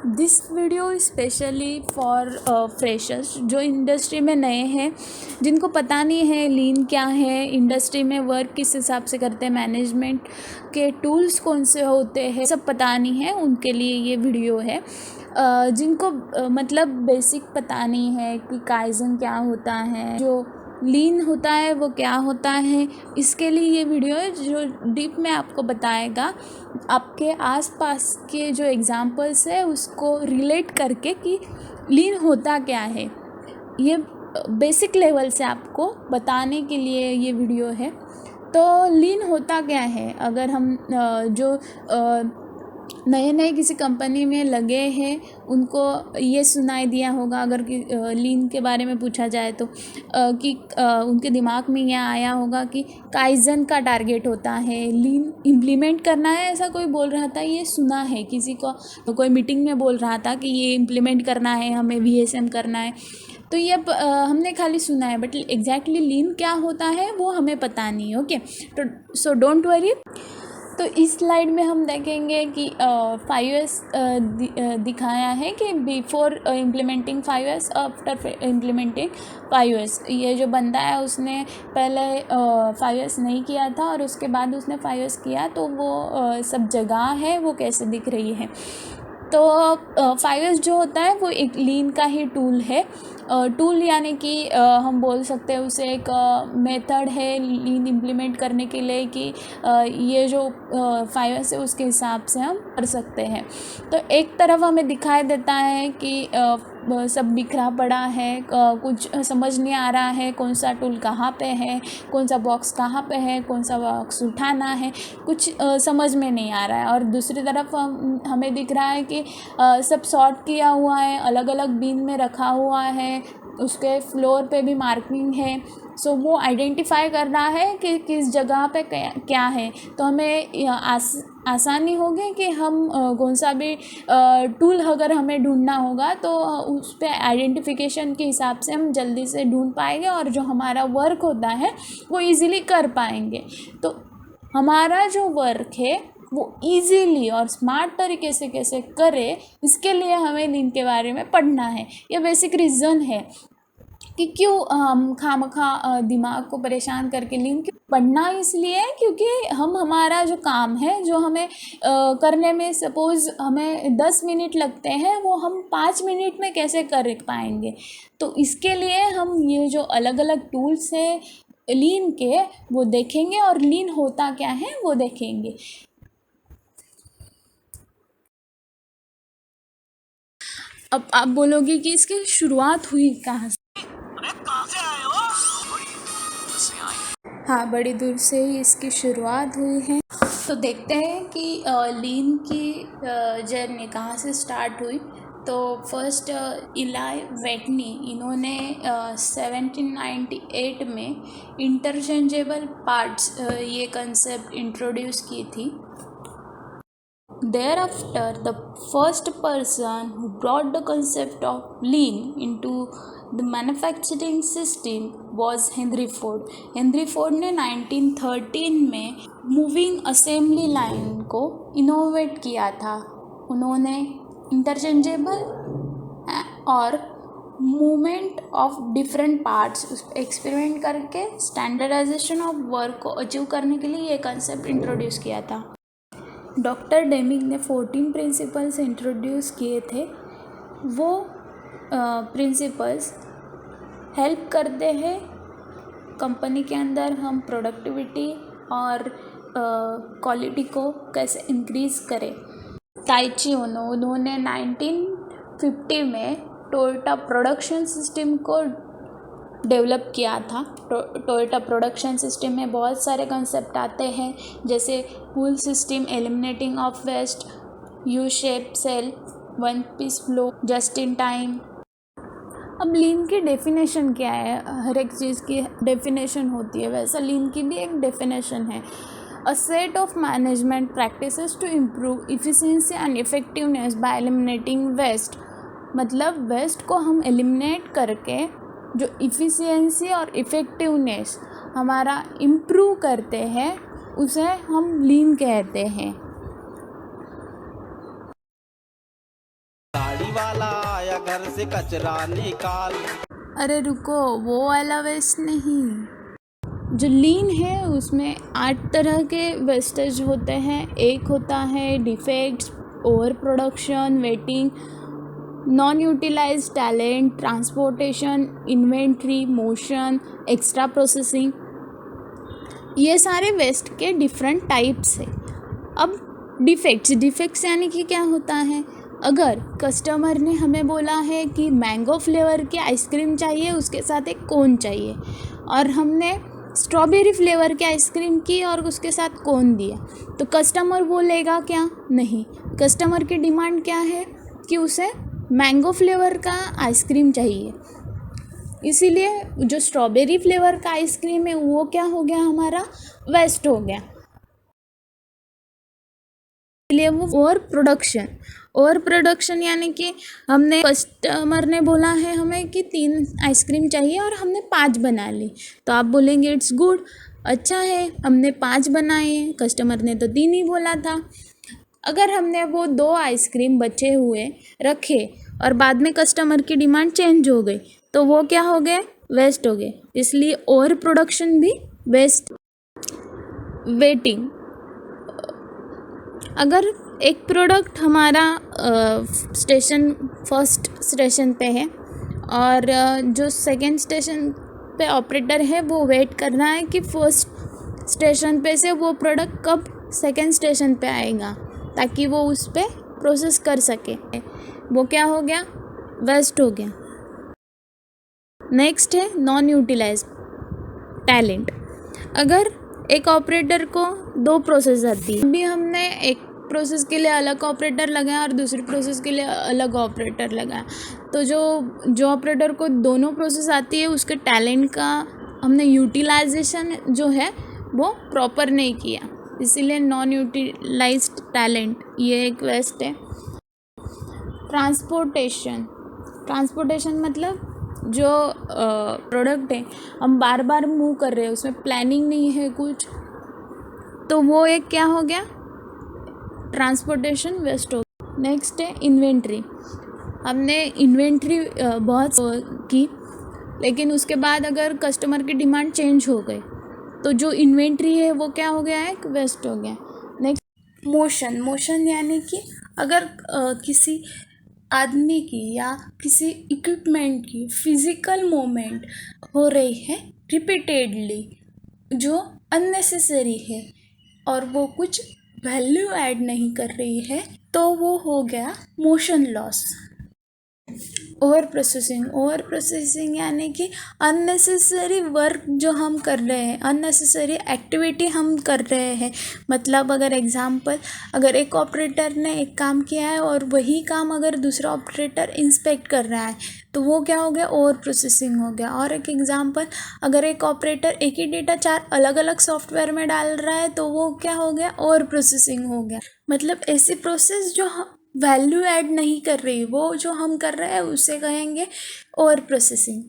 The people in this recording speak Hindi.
This video specially for freshers जो इंडस्ट्री में नए हैं, जिनको पता नहीं है लीन क्या है, इंडस्ट्री में वर्क किस हिसाब से करते हैं, मैनेजमेंट के टूल्स कौन से होते हैं, सब पता नहीं है, उनके लिए ये वीडियो है। जिनको मतलब बेसिक पता नहीं है कि काइजन क्या होता है, जो लीन होता है वो क्या होता है, इसके लिए ये वीडियो है जो डीप में आपको बताएगा आपके आसपास के जो एग्जांपल्स है उसको रिलेट करके कि लीन होता क्या है। ये बेसिक लेवल से आपको बताने के लिए ये वीडियो है। तो लीन होता क्या है, अगर हम जो नए नए किसी कंपनी में लगे हैं उनको ये सुनाई दिया होगा, अगर लीन के बारे में पूछा जाए तो कि उनके दिमाग में यह आया होगा कि काइजन का टारगेट होता है, लीन इम्प्लीमेंट करना है, ऐसा कोई बोल रहा था, ये सुना है किसी को, कोई मीटिंग में बोल रहा था कि ये इम्प्लीमेंट करना है, हमें VSM करना है। तो ये हमने खाली सुना है, बट एग्जैक्टली लीन क्या होता है वो हमें पता नहीं है। ओके, तो सो डोंट वरी। तो इस स्लाइड में हम देखेंगे कि 5S दिखाया है कि before implementing 5S, after implementing 5S। ये जो बंदा है उसने पहले 5S नहीं किया था और उसके बाद उसने 5S किया, तो वो सब जगह है वो कैसे दिख रही है। तो 5S जो होता है वो एक लीन का ही टूल है। टूल यानी कि हम बोल सकते हैं उसे एक मेथड है लीन इम्प्लीमेंट करने के लिए कि ये जो 5S है उसके हिसाब से हम कर सकते हैं। तो एक तरफ हमें दिखाई देता है कि सब बिखरा पड़ा है, कुछ समझ नहीं आ रहा है कौन सा टूल कहाँ पे है, कौन सा बॉक्स कहाँ पे है, कौन सा बॉक्स उठाना है, कुछ समझ में नहीं आ रहा है। और दूसरी तरफ हमें दिख रहा है कि सब सॉर्ट किया हुआ है, अलग अलग बिन में रखा हुआ है, उसके फ्लोर पे भी मार्किंग है। सो वो आइडेंटिफाई कर रहा है कि किस जगह पे क्या है। तो हमें आसानी होगी कि हम कौन सा भी टूल अगर हमें ढूंढना होगा तो उस पे आइडेंटिफिकेशन के हिसाब से हम जल्दी से ढूंढ पाएंगे और जो हमारा वर्क होता है वो इजीली कर पाएंगे। तो हमारा जो वर्क है वो इजीली और स्मार्ट तरीके से कैसे करे, इसके लिए हमें लीन के बारे में पढ़ना है। ये बेसिक रीज़न है कि क्यों हम खामखा दिमाग को परेशान करके लीन क्यों पढ़ना, इसलिए क्योंकि हम हमारा जो काम है जो हमें करने में सपोज़ हमें 10 मिनट लगते हैं वो हम 5 मिनट में कैसे कर पाएंगे। तो इसके लिए हम ये जो अलग अलग टूल्स है लीन के वो देखेंगे और लीन होता क्या है वो देखेंगे। अब आप बोलोगे कि इसकी शुरुआत हुई कहाँ से? हाँ, बड़ी दूर से ही इसकी शुरुआत हुई है। तो देखते हैं कि लीन की जर्नी कहाँ से स्टार्ट हुई। तो फर्स्ट इलाई वेटनी, इन्होंने 1798 में इंटरचेंजेबल पार्ट्स ये कंसेप्ट इंट्रोड्यूस की थी। Thereafter, the first person who brought the concept of lean into the manufacturing system was Henry Ford. Henry Ford ने 1913 में मूविंग असेंबली लाइन को इनोवेट किया था। उन्होंने इंटरचेंजेबल और movement of different parts experiment करके स्टैंडर्डाइजेशन ऑफ वर्क को अचीव करने के लिए ये कंसेप्ट इंट्रोड्यूस किया था। डॉक्टर डेमिंग ने 14 प्रिंसिपल्स इंट्रोड्यूस किए थे। वो प्रिंसिपल्स हेल्प करते हैं कंपनी के अंदर हम प्रोडक्टिविटी और क्वालिटी को कैसे इंक्रीज़ करें। ताइची ओनो, उन्होंने 1950 में टोयोटा प्रोडक्शन सिस्टम को डेवलप किया था। टोयोटा प्रोडक्शन सिस्टम में बहुत सारे कंसेप्ट आते हैं, जैसे pull system, eliminating of waste, U shape cell, one piece flow, just in time. अब लीन की डेफिनेशन क्या है? हर एक चीज़ की डेफिनेशन होती है, वैसा लीन की भी एक डेफिनेशन है। A set of management practices to improve efficiency and effectiveness by eliminating waste. मतलब वेस्ट को हम एलिमिनेट करके जो इफ़िशिएंसी और इफ़ेक्टिवनेस हमारा इम्प्रूव करते हैं उसे हम लीन कहते हैं। वाला आया घर से कचरा निकाल। अरे रुको, वो वाला वेस्ट नहीं। जो लीन है उसमें 8 तरह के वेस्टेज होते हैं। एक होता है defects, over production, waiting, non utilise talent, transportation, inventory, motion, extra processing. ये सारे वेस्ट के डिफरेंट टाइप्स है। अब डिफेक्ट्स यानी कि क्या होता है? अगर कस्टमर ने हमें बोला है कि मैंगो फ्लेवर की आइसक्रीम चाहिए, उसके साथ एक कोन चाहिए, और हमने स्ट्रॉबेरी फ्लेवर की आइसक्रीम की और उसके साथ कोन दिया, तो कस्टमर बोलेगा क्या? नहीं, कस्टमर की डिमांड क्या है कि उसे मैंगो फ्लेवर का आइसक्रीम चाहिए। इसीलिए जो स्ट्रॉबेरी फ्लेवर का आइसक्रीम है वो क्या हो गया? हमारा वेस्ट हो गया। इसलिए वो ओवर प्रोडक्शन यानी कि हमने कस्टमर ने बोला है हमें कि 3 आइसक्रीम चाहिए और हमने 5 बना ली, तो आप बोलेंगे इट्स गुड, अच्छा है, हमने 5 बनाए हैं, कस्टमर ने तो 3 ही बोला था। अगर हमने वो 2 आइसक्रीम बचे हुए रखे और बाद में कस्टमर की डिमांड चेंज हो गई, तो वो क्या हो गए? वेस्ट हो गए। इसलिए ओवर प्रोडक्शन भी वेस्ट। वेटिंग, अगर एक प्रोडक्ट हमारा फर्स्ट स्टेशन पे है और जो सेकंड स्टेशन पे ऑपरेटर है वो वेट कर रहा है कि फर्स्ट स्टेशन पे से वो प्रोडक्ट कब सेकंड स्टेशन पे आएगा ताकि वो उस पर प्रोसेस कर सके, वो क्या हो गया? वेस्ट हो गया। नेक्स्ट है नॉन यूटिलाइज टैलेंट। अगर एक ऑपरेटर को 2 प्रोसेस आती है, अभी हमने एक प्रोसेस के लिए अलग ऑपरेटर लगाया और दूसरी प्रोसेस के लिए अलग ऑपरेटर लगाया, तो जो ऑपरेटर को दोनों प्रोसेस आती है उसके टैलेंट का हमने यूटिलाइजेशन जो है वो प्रॉपर नहीं किया, इसीलिए नॉन यूटिलाइज्ड टैलेंट ये एक वेस्ट है। ट्रांसपोर्टेशन मतलब जो प्रोडक्ट है हम बार बार मूव कर रहे हैं, उसमें प्लानिंग नहीं है कुछ, तो वो एक क्या हो गया? ट्रांसपोर्टेशन वेस्ट हो गया। नेक्स्ट है इन्वेंट्री। हमने इन्वेंट्री बहुत की, लेकिन उसके बाद अगर कस्टमर की डिमांड चेंज हो गई तो जो इन्वेंट्री है वो क्या हो गया है? वेस्ट हो गया। नेक्स्ट मोशन यानी कि अगर किसी आदमी की या किसी इक्विपमेंट की फिजिकल मूवमेंट हो रही है रिपीटेडली जो अननेसेसरी है और वो कुछ वैल्यू ऐड नहीं कर रही है, तो वो हो गया मोशन लॉस। ओवर प्रोसेसिंग यानी कि अननेसेसरी वर्क जो हम कर रहे हैं, अननेसेसरी एक्टिविटी हम कर रहे हैं। मतलब अगर एक ऑपरेटर ने एक काम किया है और वही काम अगर दूसरा ऑपरेटर इंस्पेक्ट कर रहा है तो वो क्या हो गया? ओवर प्रोसेसिंग हो गया। और एक एग्जांपल, अगर एक ऑपरेटर एक ही डेटा 4 अलग अलग सॉफ्टवेयर में डाल रहा है तो वो क्या हो गया? ओवर प्रोसेसिंग हो गया। मतलब ऐसी प्रोसेस जो वैल्यू ऐड नहीं कर रही, वो जो हम कर रहे हैं उसे कहेंगे ओवर प्रोसेसिंग।